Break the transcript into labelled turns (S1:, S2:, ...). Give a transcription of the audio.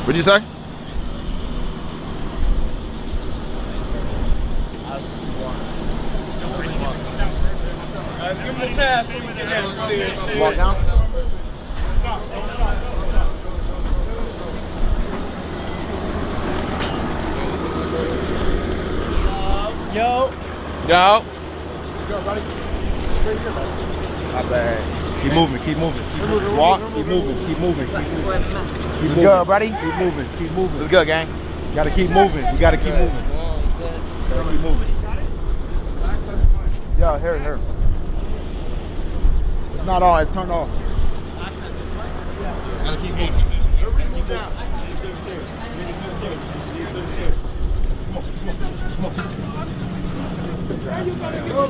S1: What'd you say?
S2: Let's give him a pass so we can get downstairs.
S1: Walk down.
S3: Yo.
S1: Yo.
S2: Go, buddy.
S1: Not bad. Keep moving, keep moving. Keep moving. Walk, keep moving, keep moving. Keep moving.
S3: Go, buddy.
S1: Keep moving, keep moving. Let's go, gang. You gotta keep moving. You gotta keep moving. Gotta keep moving. Yo, here. It's not on, it's turned off. Gotta keep moving. Everybody move down. Come on.